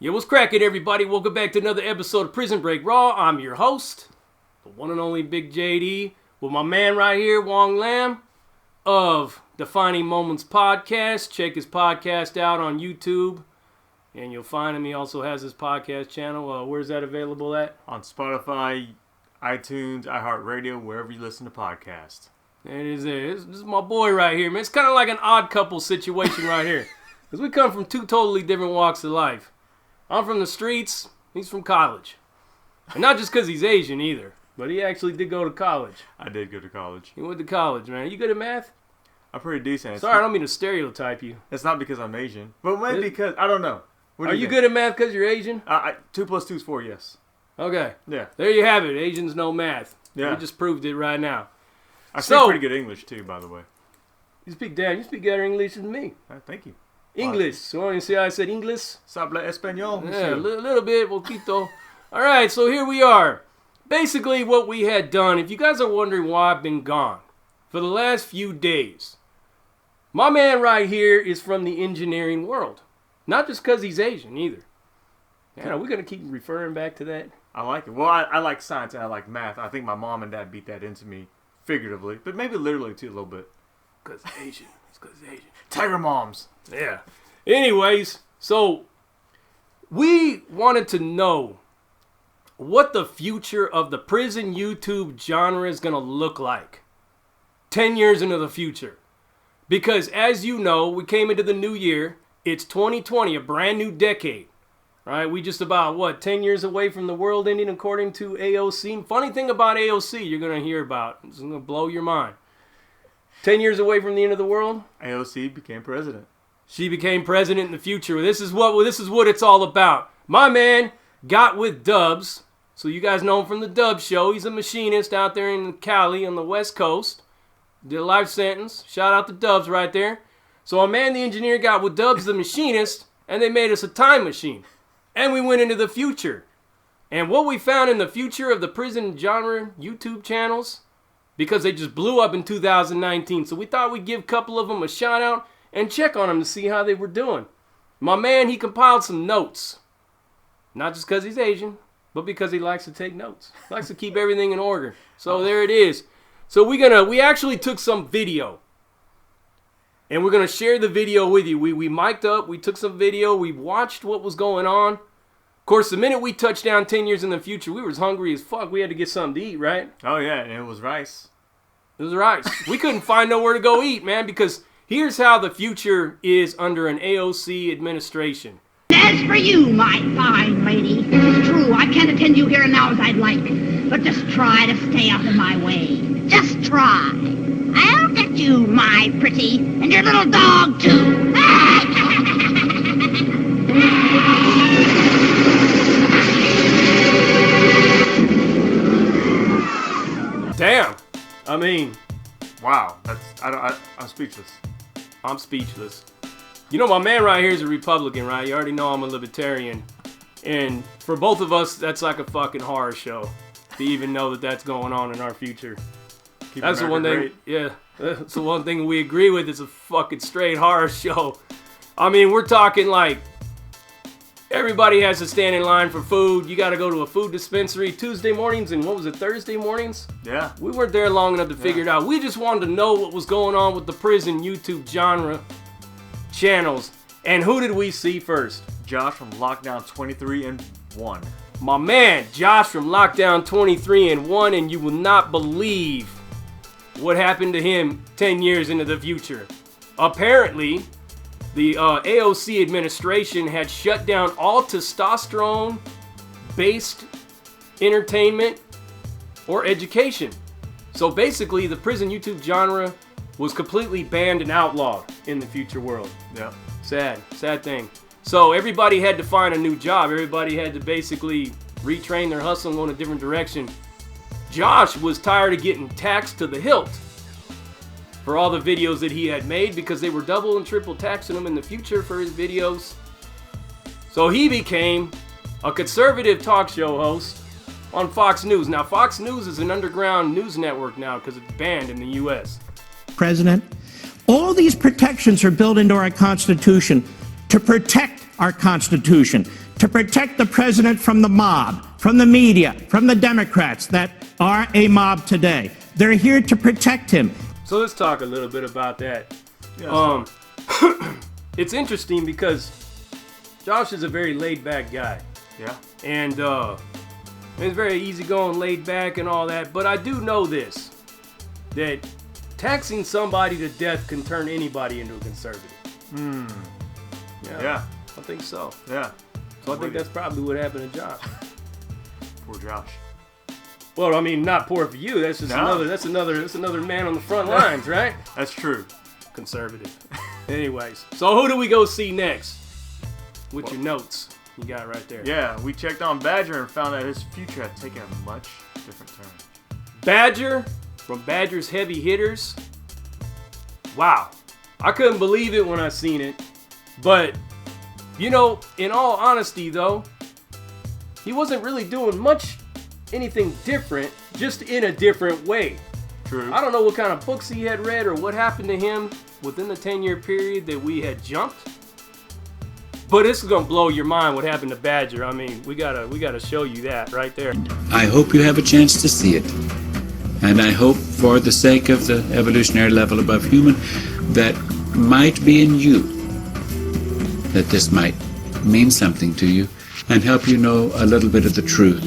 Yo, what's cracking, everybody? Welcome back to another episode of Prison Break Raw. I'm your host, the one and only Big JD, with my man right here, Wong Lam, of Defining Moments Podcast. Check his podcast out on YouTube, and you'll find him. He also has his podcast channel. Where's that available at? On Spotify, iTunes, iHeartRadio, wherever you listen to podcasts. There it is. This is my boy right here, man. It's kind of like an odd couple situation right here, because we come from two totally different walks of life. I'm from the streets, he's from college. And not just because he's Asian either, but he actually did go to college. I did go to college. He went to college, man. You good at math? I'm pretty decent. Sorry, I don't mean to stereotype you. It's not because I'm Asian, but maybe because, I don't know. Are you good at math because you're Asian? 2 plus 2 is 4, yes. Okay. Yeah. There you have it. Asians know math. Yeah. We just proved it right now. I speak pretty good English too, by the way. You speak better English than me. Thank you. English. So you see how I said English? Habla español. Yeah, a little bit, poquito. All right, so here we are. Basically, what we had done, if you guys are wondering why I've been gone for the last few days, my man right here is from the engineering world. Not just because he's Asian either. Yeah, we're going to keep referring back to that. I like it. Well, I like science and I like math. I think my mom and dad beat that into me figuratively, but maybe literally too a little bit. Because Asian. It's because Asian. Tiger moms. Yeah. Anyways, so we wanted to know what the future of the prison YouTube genre is going to look like 10 years into the future. Because as you know, we came into the new year. It's 2020, a brand new decade. Right? We just about, 10 years away from the world ending according to AOC. Funny thing about AOC you're going to hear about. It's going to blow your mind. 10 years away from the end of the world. AOC became president. She became president in the future. This is what it's all about. My man got with Dubs. So you guys know him from the Dubs show. He's a machinist out there in Cali on the West Coast. Did a life sentence. Shout out to Dubs right there. So our man, the engineer, got with Dubs, the machinist, and they made us a time machine. And we went into the future. And what we found in the future of the prison genre YouTube channels, because they just blew up in 2019. So we thought we'd give a couple of them a shout out and check on them to see how they were doing. My man, he compiled some notes. Not just because he's Asian, but because he likes to take notes. He likes to keep everything in order. So there it is. So we actually took some video. And we're going to share the video with you. We mic'd up, we took some video, we watched what was going on. Of course, the minute we touched down 10 years in the future, we were as hungry as fuck. We had to get something to eat, right? Oh, yeah, and it was rice. It was rice. We couldn't find nowhere to go eat, man, because here's how the future is under an AOC administration. As for you, my fine lady, it's true, I can't attend you here and now as I'd like, but just try to stay out of my way. Just try. I'll get you, my pretty, and your little dog, too. Damn. I mean, wow. I'm speechless. I'm speechless. You know, my man right here is a Republican, right? You already know I'm a libertarian. And for both of us, that's like a fucking horror show to even know that that's going on in our future. That's the one thing, yeah, that's the one thing we agree with. It's a fucking straight horror show. I mean, we're talking like everybody has to stand in line for food. You got to go to a food dispensary Tuesday mornings and Thursday mornings? Yeah. We weren't there long enough to figure it out. We just wanted to know what was going on with the prison YouTube genre channels. And who did we see first? Josh from Lockdown 23 and 1. My man, Josh from Lockdown 23 and 1, and you will not believe what happened to him 10 years into the future. Apparently, the AOC administration had shut down all testosterone-based entertainment or education. So basically, the prison YouTube genre was completely banned and outlawed in the future world. Yeah. Sad thing. So everybody had to find a new job. Everybody had to basically retrain their hustle and go in a different direction. Josh was tired of getting taxed to the hilt for all the videos that he had made because they were double and triple taxing him in the future for his videos. So he became a conservative talk show host on Fox News. Now, Fox News is an underground news network now because it's banned in the U.S. President, all these protections are built into our Constitution to protect our Constitution, to protect the president from the mob, from the media, from the Democrats that are a mob today. They're here to protect him. So let's talk a little bit about that. Yeah, It's interesting because Josh is a very laid-back guy. yeah. And it's very easygoing, laid back and all that. But I do know this, that taxing somebody to death can turn anybody into a conservative. Yeah. I think so. Yeah. So I think that's probably what happened to Josh. Poor Josh. Well, I mean, not poor for you. That's just No. that's another man on the front lines, right? That's true. Conservative. Anyways, so who do we go see next? With your notes you got right there. Yeah, we checked on Badger and found that his future had taken a much different turn. Badger from Badger's Heavy Hitters. Wow. I couldn't believe it when I seen it. But, you know, in all honesty though, he wasn't really doing much anything different, just in a different way. True. I don't know what kind of books he had read or what happened to him within the 10-year period that we had jumped. But this is gonna blow your mind what happened to Badger. I mean, we gotta show you that right there. I hope you have a chance to see it. And I hope, for the sake of the evolutionary level above human, that might be in you, that this might mean something to you and help you know a little bit of the truth.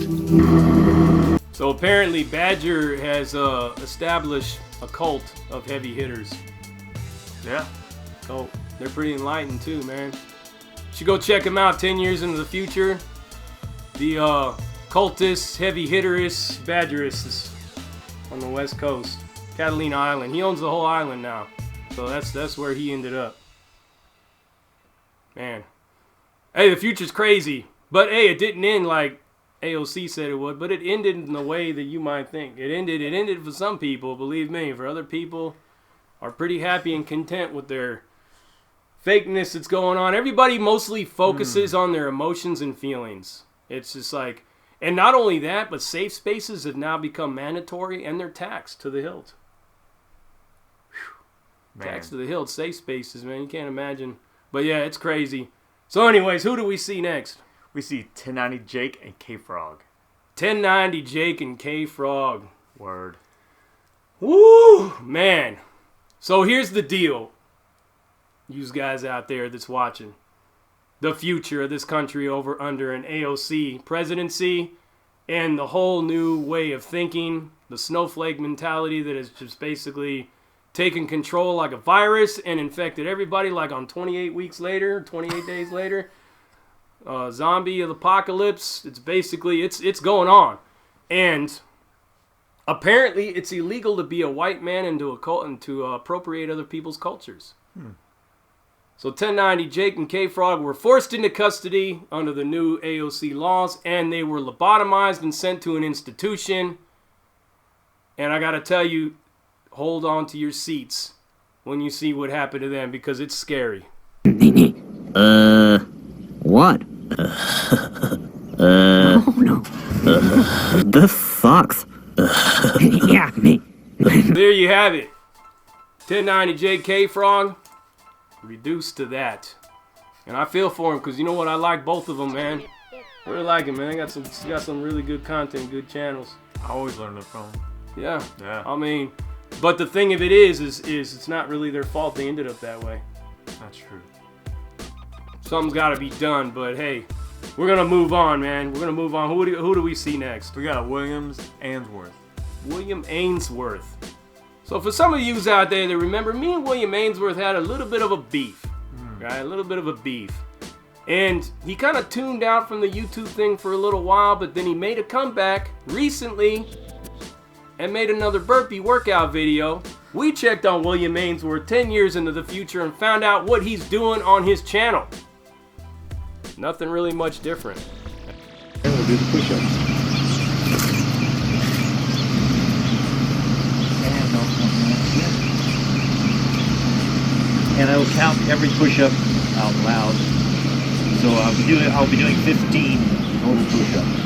So apparently Badger has established a cult of heavy hitters. Yeah. Oh, they're pretty enlightened too, man. You should go check him out 10 years into the future. The cultists, heavy hitterists, Badgerists on the West Coast. Catalina Island. He owns the whole island now. So that's where he ended up. Man. Hey, the future's crazy. But hey, it didn't end like AOC said it would, but it ended in the way that you might think. It ended for some people, believe me. For other people are pretty happy and content with their fakeness that's going on. Everybody mostly focuses on their emotions and feelings. It's just like, and not only that, but safe spaces have now become mandatory and they're taxed to the hilt. Taxed to the hilt, safe spaces, man. You can't imagine. But yeah, it's crazy. So anyways, who do we see next? We see 1090 Jake and Kay Fogg. 1090 Jake and Kay Fogg. Word. Woo, man. So here's the deal. You guys out there that's watching. The future of this country over under an AOC presidency and the whole new way of thinking, the snowflake mentality that has just basically taken control like a virus and infected everybody like on 28 weeks later, 28 days later. Zombie apocalypse. It's basically, it's going on. And apparently it's illegal to be a white man and to appropriate other people's cultures. So 1090 Jake and Kay Fogg were forced into custody under the new AOC laws, and they were lobotomized and sent to an institution. And I gotta tell you, hold on to your seats when you see what happened to them, because it's scary. What? Oh no. The fucks. Yeah, me. There you have it. 1090 J.K. Frog reduced to that. And I feel for him because you know what? I like both of them, man. I really like him, man. They got some really good content, good channels. I always learn it from him. Yeah. Yeah. I mean, but the thing of it is it's not really their fault they ended up that way. That's true. Something's got to be done, but hey, we're going to move on, man. We're going to move on. Who do we see next? We got William Ainsworth. William Ainsworth. So for some of you out there that remember, me and William Ainsworth had a little bit of a beef, right? A little bit of a beef. And he kind of tuned out from the YouTube thing for a little while, but then he made a comeback recently and made another burpee workout video. We checked on William Ainsworth 10 years into the future and found out what he's doing on his channel. Nothing really much different. And we'll do the push-ups. And I will count every push-up out loud. So I'll be doing 15 total push-ups.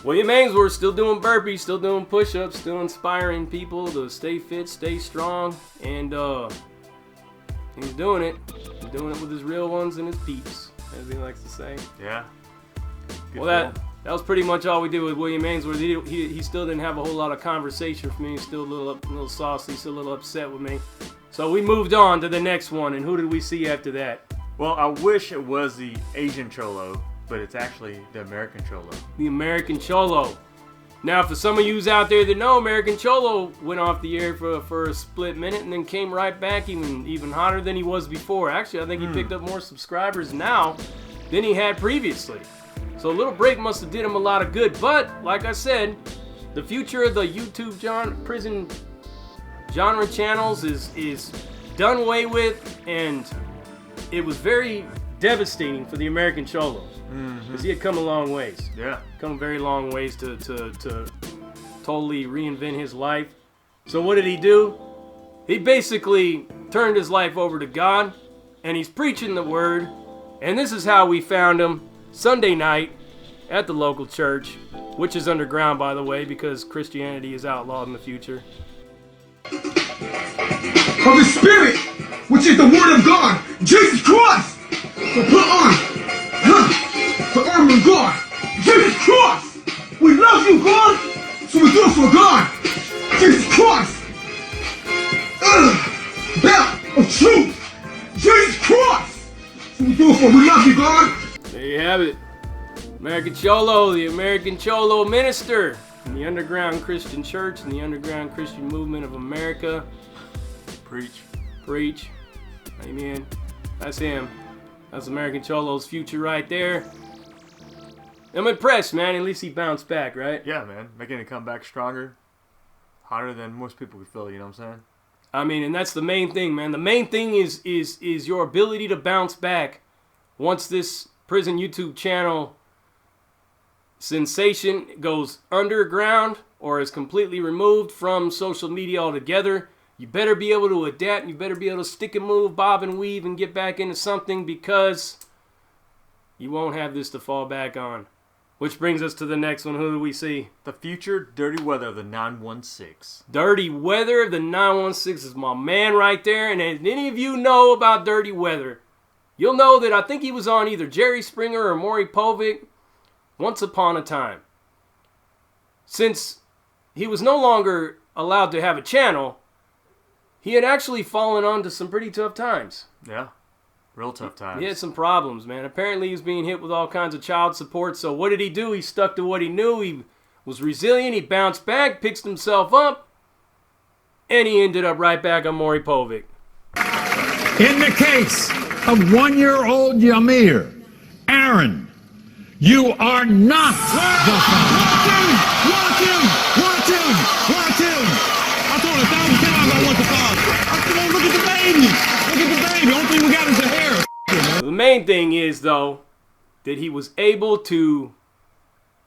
William Ainsworth still doing burpees, still doing push-ups, still inspiring people to stay fit, stay strong, and He's doing it. He's doing it with his real ones and his peeps, as he likes to say. Yeah. Good Well, that was pretty much all we did with William Ainsworth. He still didn't have a whole lot of conversation for me. He's still a little saucy, still a little upset with me. So we moved on to the next one, and who did we see after that? Well, I wish it was the Asian Cholo, but it's actually the American Cholo. The American Cholo. Now, for some of yous out there that know, American Cholo went off the air for a split minute and then came right back even hotter than he was before. Actually, I think he picked up more subscribers now than he had previously. So a little break must have did him a lot of good. But, like I said, the future of the YouTube prison genre channels is done away with, and it was very devastating for the American Cholo. Because he had come a long ways. Yeah. Come a very long ways to totally reinvent his life. So what did he do? He basically turned his life over to God, and he's preaching the word. And this is how we found him Sunday night at the local church, which is underground, by the way, because Christianity is outlawed in the future. Of the Spirit, which is the Word of God, Jesus Christ. So put on the armor of God, Jesus Christ. We love you, God, so we do it for God, Jesus Christ. Belt of truth, Jesus Christ. So we do it for, we love you, God. There you have it. American Cholo, the American Cholo minister in the underground Christian church and the underground Christian movement of America. Preach. Amen. That's him. That's American Cholo's future right there. I'm impressed, man. At least he bounced back, right? Yeah, man. Making it come back stronger. Hotter than most people could feel, you know what I'm saying? I mean, and that's the main thing, man. The main thing is your ability to bounce back once this prison YouTube channel sensation goes underground or is completely removed from social media altogether. You better be able to adapt, and you better be able to stick and move, bob and weave, and get back into something, because you won't have this to fall back on. Which brings us to the next one. Who do we see? The future dirty weather of the 916. Dirty Weather of the 916 is my man right there. And if any of you know about Dirty Weather, you'll know that I think he was on either Jerry Springer or Maury Povich once upon a time. Since he was no longer allowed to have a channel, he had actually fallen onto some pretty tough times. Yeah. Real tough times. He had some problems, man. Apparently he was being hit with all kinds of child support. So what did he do? He stuck to what he knew. He was resilient. He bounced back, picked himself up, and he ended up right back on Maury Povich. In the case of 1-year-old Ymir, Aaron, you are not the father. Watch him! I told 1,000 times I want the father. Look at the baby! The only thing we got is the hair. The main thing is, though, that he was able to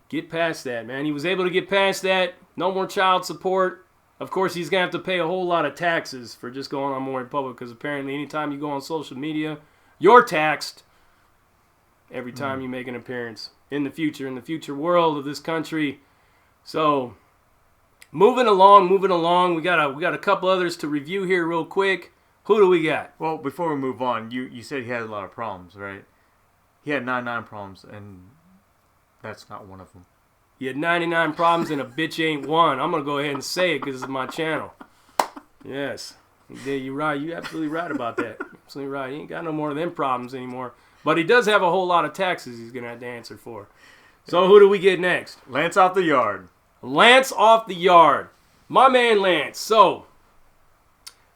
get past that, man. He was able to get past that. No more child support. Of course, he's going to have to pay a whole lot of taxes for just going on Maury Povich, because apparently anytime you go on social media, you're taxed every time you make an appearance in the future world of this country. So, moving along. We got a couple others to review here real quick. Who do we got? Well, before we move on, you said he had a lot of problems, right? He had 99 problems, and that's not one of them. He had 99 problems and a bitch ain't one. I'm going to go ahead and say it because it's my channel. Yes. Yeah, you're right. You're absolutely right about that. Absolutely right. He ain't got no more of them problems anymore. But he does have a whole lot of taxes he's going to have to answer for. So who do we get next? Lance off the yard. Lance off the yard. My man Lance. So,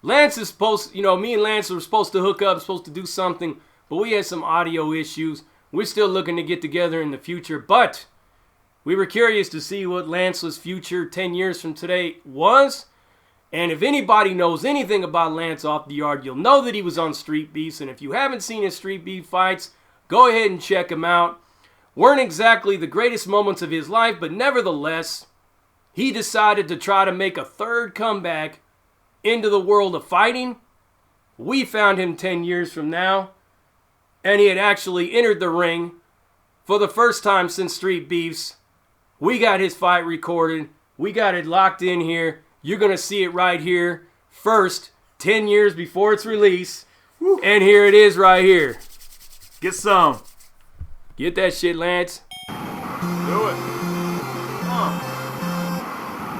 Lance is supposed, me and Lance were supposed to hook up, supposed to do something, but we had some audio issues. We're still looking to get together in the future, but we were curious to see what Lance's future 10 years from today was. And if anybody knows anything about Lance off the yard, you'll know that he was on Street Beefs. And if you haven't seen his Street Beef fights, go ahead and check him out. Weren't exactly the greatest moments of his life, but nevertheless, he decided to try to make a third comeback into the world of fighting. We found him 10 years from now, and he had actually entered the ring for the first time since Street Beefs. We got his fight recorded. We got it locked in here. You're going to see it right here first, 10 years before its release. And here it is right here. Get some. Get that shit, Lance. Do it. Come on.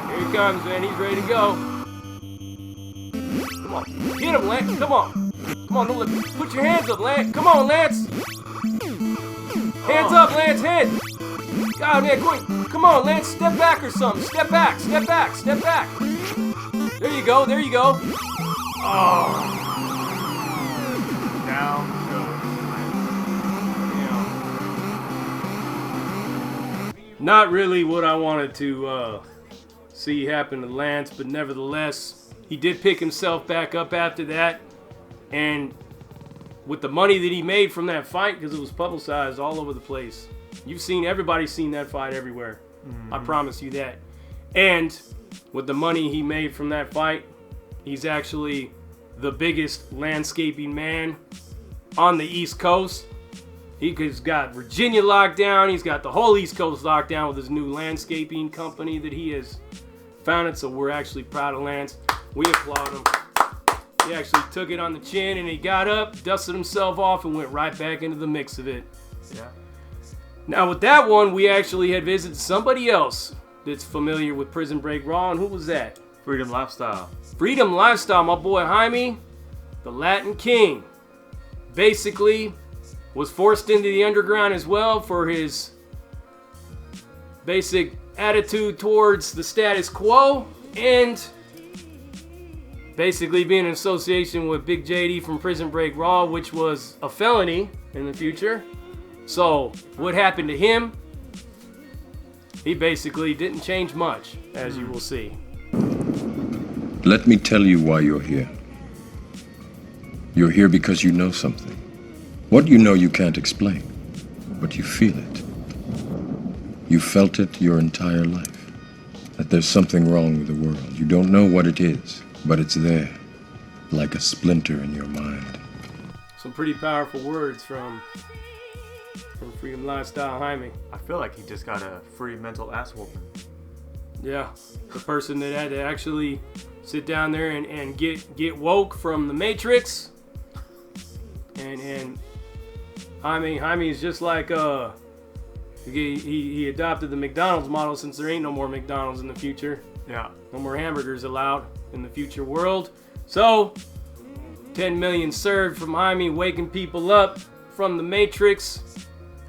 Here he comes, man. He's ready to go. Come on. Get him, Lance. Come on. Come on. Put your hands up, Lance. Come on, Lance. Hands up, Lance. Head. God, man. Come on, Lance. Step back or something. Step back. Step back. Step back. There you go. There you go. Oh. Down goes. Not really what I wanted to see happen to Lance, but nevertheless, he did pick himself back up after that. And with the money that he made from that fight, because it was publicized all over the place. Everybody's seen that fight everywhere. I promise you that. And with the money he made from that fight, he's actually the biggest landscaping man on the East Coast. He's got Virginia locked down. He's got the whole East Coast locked down with his new landscaping company that he has founded. So we're actually proud of Lance. We applaud him. He actually took it on the chin and he got up, dusted himself off, and went right back into the mix of it. Yeah. Now with that one, we actually had visited somebody else that's familiar with Prison Break Raw, and who was that? Freedom Lifestyle. Freedom Lifestyle, my boy Jaime, the Latin King. Basically, was forced into the underground as well for his basic attitude towards the status quo, and basically being in association with Big JD from Prison Break Raw, which was a felony in the future. So, what happened to him? He basically didn't change much, as you will see. Let me tell you why you're here. You're here because you know something. What you know you can't explain, but you feel it. You felt it your entire life, that there's something wrong with the world. You don't know what it is, but it's there, like a splinter in your mind. Some pretty powerful words from Freedom Lifestyle Jaime. I feel like he just got a free mental ass whooping. Yeah, the person that had to actually sit down there and get woke from the Matrix. And Jaime is just like he adopted the McDonald's model, since there ain't no more McDonald's in the future. Yeah. No more hamburgers allowed in the future world. So 10 million served from Jaime, waking people up from the Matrix.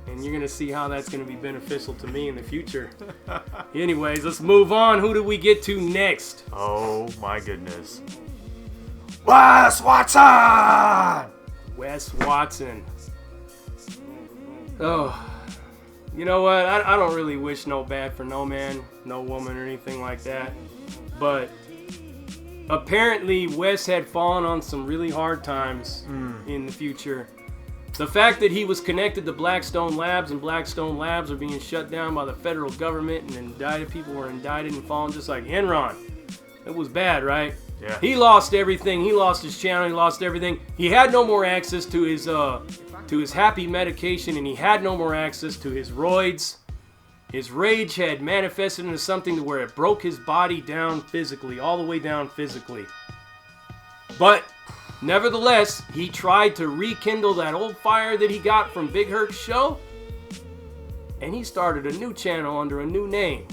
And you're going to see how that's going to be beneficial to me in the future. Anyways, let's move on. Who do we get to next? Oh my goodness. Wes Watson! Wes Watson. Oh, you know what? I don't really wish no bad for no man, no woman, or anything like that. But apparently Wes had fallen on some really hard times in the future. The fact that he was connected to Blackstone Labs, and Blackstone Labs are being shut down by the federal government, and people were indicted and fallen, just like Enron. It was bad, right? Yeah. He lost everything. He lost his channel. He lost everything. He had no more access to his happy medication, and he had no more access to his roids. His rage had manifested into something to where it broke his body down physically, all the way down physically. But nevertheless, he tried to rekindle that old fire that he got from Big Herc's show, and he started a new channel under a new name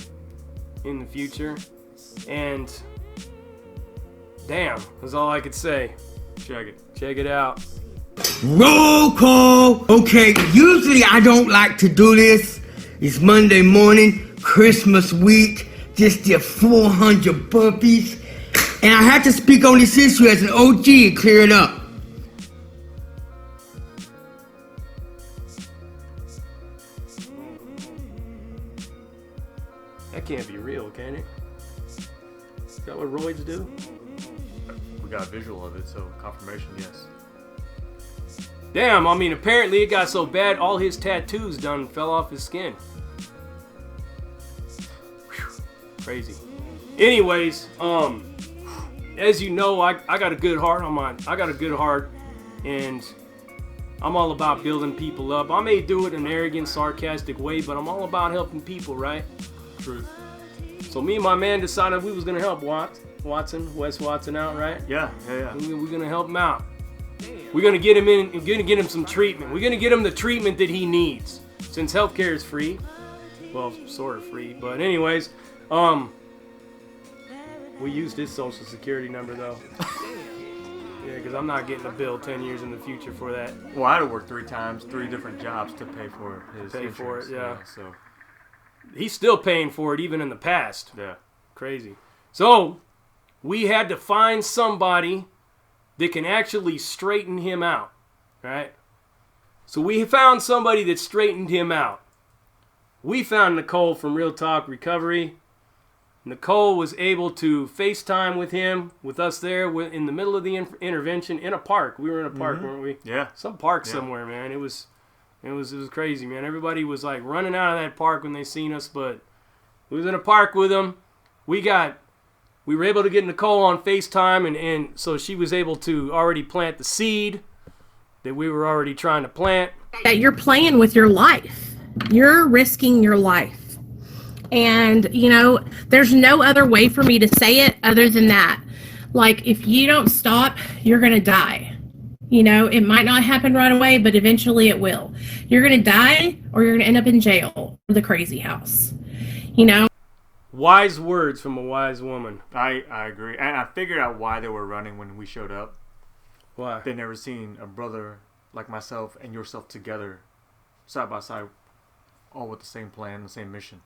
in the future. And damn, that's all I could say. Check it out. Roll call. Okay, usually I don't like to do this. It's Monday morning, Christmas week, just did 400 burpees. And I had to speak on this issue as an OG and clear it up. That can't be real, can it? Is that what roids do? We got a visual of it, so confirmation, yes. Damn, I mean, apparently it got so bad, all his tattoos done fell off his skin. Whew, crazy. Anyways, as you know, I got a good heart on mine. I got a good heart, and I'm all about building people up. I may do it in an arrogant, sarcastic way, but I'm all about helping people, right? Truth. So me and my man decided we was gonna help Wes Watson out, right? Yeah. We're gonna help him out. We're gonna get him in. We're gonna get him some treatment. We're gonna get him the treatment that he needs, since healthcare is free. Well, sort of free, but anyways, we used his social security number though. Yeah, because I'm not getting a bill 10 years in the future for that. Well, I had to work 3 times, 3 different jobs to pay for his Pay insurance. for it, yeah. So He's still paying for it even in the past. yeah. Crazy. So we had to find somebody that can actually straighten him out, right? So we found somebody that straightened him out. We found Nicole from Real Talk Recovery. Nicole was able to FaceTime with him, with us there in the middle of the intervention in a park. We were in a park, weren't we? Yeah. Some park somewhere, man. It was crazy, man. Everybody was like running out of that park when they seen us, but we was in a park with them. We were able to get Nicole on FaceTime, and so she was able to already plant the seed that we were already trying to plant. That you're playing with your life. You're risking your life. And, you know, there's no other way for me to say it other than that. Like, if you don't stop, you're going to die. You know, it might not happen right away, but eventually it will. You're going to die, or you're going to end up in jail or the crazy house. You know? Wise words from a wise woman. I agree. And I figured out why they were running when we showed up. Why? They never seen a brother like myself and yourself together, side by side, all with the same plan, the same mission.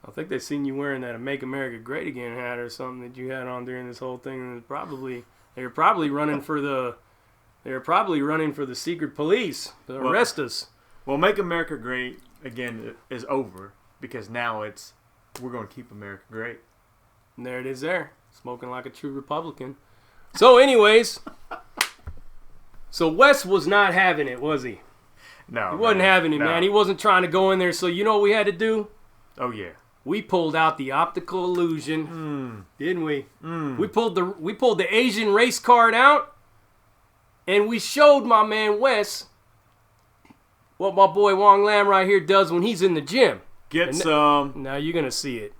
I think they seen you wearing that Make America Great Again hat or something that you had on during this whole thing. And they were probably running for the secret police to arrest us. Well, Make America Great Again is over, because now we're going to keep America great. And there it is there. Smoking like a true Republican. So anyways, so Wes was not having it, was he? No. He wasn't having it, man. He wasn't trying to go in there. So you know what we had to do? Oh, yeah. We pulled out the optical illusion, didn't we? We pulled the Asian race card out, and we showed my man Wes what my boy Wong Lam right here does when he's in the gym. Get some. Now you're gonna see it.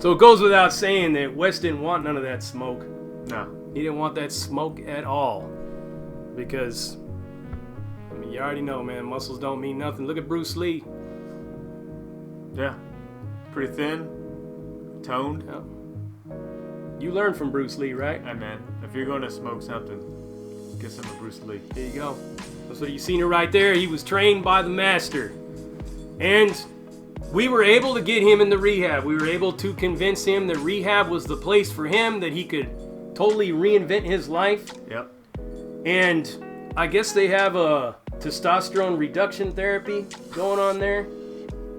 So it goes without saying that Wes didn't want none of that smoke. No. He didn't want that smoke at all. Because, I mean, you already know, man, muscles don't mean nothing. Look at Bruce Lee. Yeah. Pretty thin. Toned. Yeah. You learned from Bruce Lee, right? Hey, man. If you're going to smoke something, get some of Bruce Lee. There you go. That's what you seen it right there. He was trained by the master. And we were able to get him in the rehab. We were able to convince him that rehab was the place for him, that he could totally reinvent his life. Yep. And I guess they have a testosterone reduction therapy going on there.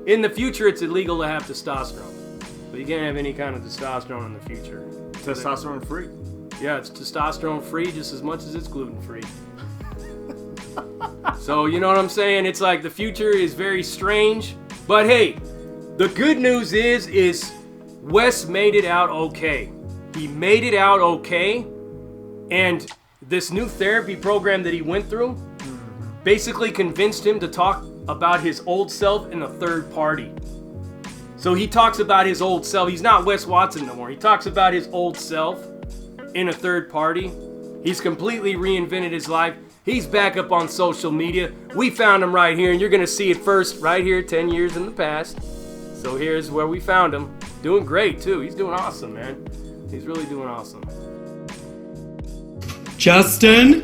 In the future, it's illegal to have testosterone. But you can't have any kind of testosterone in the future. Testosterone free. Yeah, it's testosterone free just as much as it's gluten free. So, you know what I'm saying? It's like the future is very strange. But hey, the good news is Wes made it out okay. He made it out okay. And this new therapy program that he went through basically convinced him to talk about his old self in a third party. So he talks about his old self. He's not Wes Watson no more. He talks about his old self in a third party. He's completely reinvented his life. He's back up on social media. We found him right here, and you're going to see it first right here 10 years in the past. So here's where we found him. Doing great, too. He's doing awesome, man. He's really doing awesome. Justin,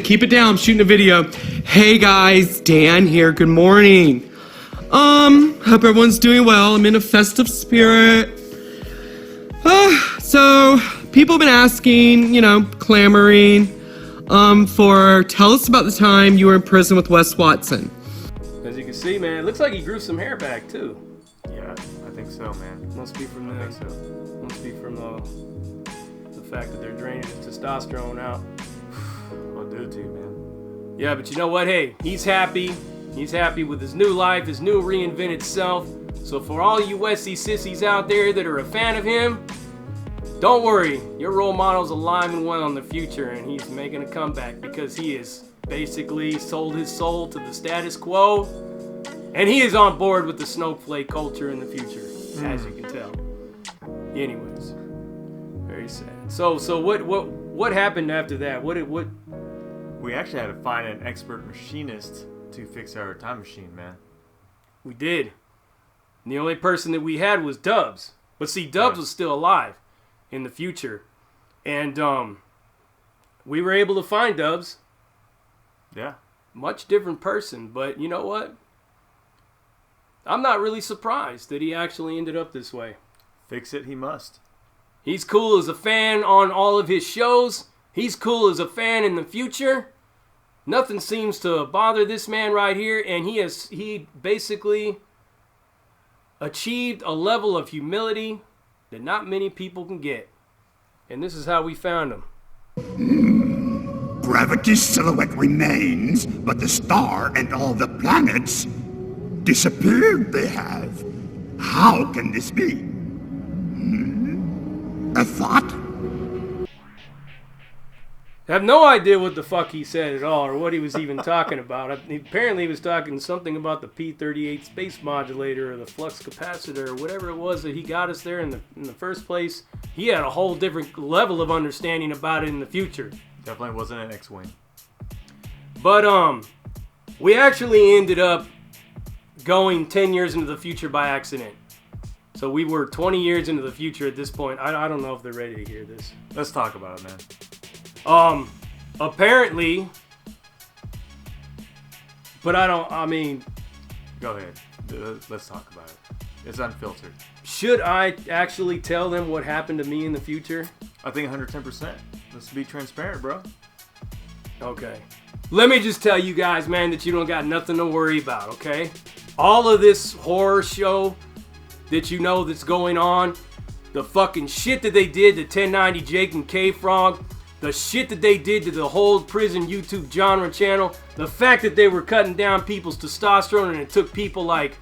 keep it down. I'm shooting a video. Hey guys, Dan here. Good morning. Hope everyone's doing well. I'm in a festive spirit. So people have been asking, clamoring, tell us about the time you were in prison with Wes Watson. As you can see, man, it looks like he grew some hair back too. Yeah, I think so, man. Must be from the fact that they're draining his testosterone out. I'll do it to you, man. Yeah, but you know what? Hey, he's happy. He's happy with his new life, his new reinvented self. So for all you Westy sissies out there that are a fan of him, don't worry, your role model's alive and well in the future, and he's making a comeback because he has basically sold his soul to the status quo, and he is on board with the snowflake culture in the future, as you can tell. Anyways, very sad. So what happened after that? What? We actually had to find an expert machinist to fix our time machine, man. We did. And the only person that we had was Dubs. But see, Dubs was still alive in the future. And we were able to find Dubs. Yeah. Much different person, but you know what? I'm not really surprised that he actually ended up this way. Fix it, he must. He's cool as a fan on all of his shows. He's cool as a fan in the future. Nothing seems to bother this man right here, and he basically achieved a level of humility that not many people can get. And this is how we found him. Gravity's silhouette remains, but the star and all the planets disappeared they have. How can this be? A thought? I have no idea what the fuck he said at all, or what he was even talking about. Apparently he was talking something about the P-38 space modulator, or the flux capacitor, or whatever it was that he got us there in the first place. He had a whole different level of understanding about it in the future. Definitely wasn't an X-Wing. But, we actually ended up going 10 years into the future by accident. So we were 20 years into the future at this point. I don't know if they're ready to hear this. Let's talk about it, man. Apparently, but go ahead. Let's talk about it. It's unfiltered. Should I actually tell them what happened to me in the future? I think 110%. Let's be transparent, bro. Okay. Let me just tell you guys, man, that you don't got nothing to worry about, okay? All of this horror show that you know that's going on, the fucking shit that they did to 1090 Jake and Kay Fogg, the shit that they did to the whole prison YouTube genre channel, the fact that they were cutting down people's testosterone and it took people like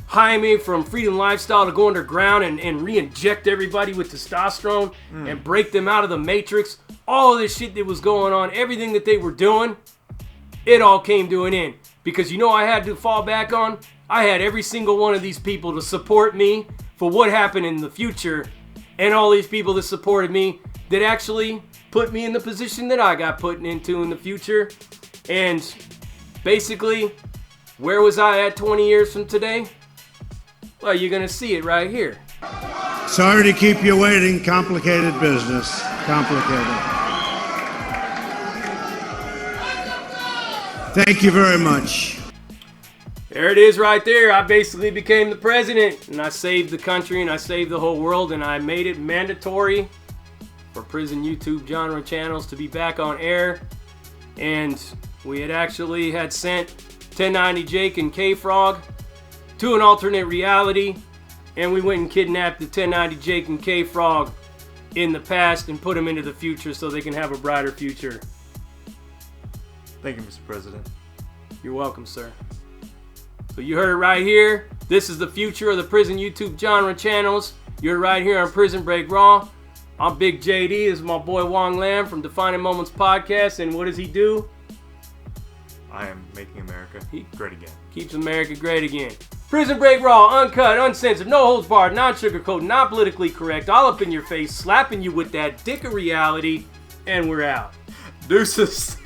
Jaime from Freedom Lifestyle to go underground and re-inject everybody with testosterone and break them out of the matrix. All of this shit that was going on, everything that they were doing, it all came to an end. Because you know I had to fall back on? I had every single one of these people to support me for what happened in the future, and all these people that supported me that actually put me in the position that I got put into in the future. And basically, where was I at 20 years from today? Well, you're going to see it right here. Sorry to keep you waiting. Complicated business. Complicated. Thank you very much. There it is right there. I basically became the president, and I saved the country, and I saved the whole world, and I made it mandatory for prison YouTube genre channels to be back on air. And we had sent 1090 Jake and Kay Fogg to an alternate reality, and we went and kidnapped the 1090 Jake and Kay Fogg in the past and put them into the future so they can have a brighter future. Thank you, Mr. President. You're welcome, sir. So you heard it right here. This is the future of the prison YouTube genre channels. You're right here on Prison Break Raw. I'm Big JD. This is my boy Wong Lam from Defining Moments Podcast. And what does he do? I am making America great again. Keeps America great again. Prison Break Raw, uncut, uncensored, no holds barred, non-sugarcoat, not politically correct, all up in your face, slapping you with that dick of reality. And we're out. Deuces.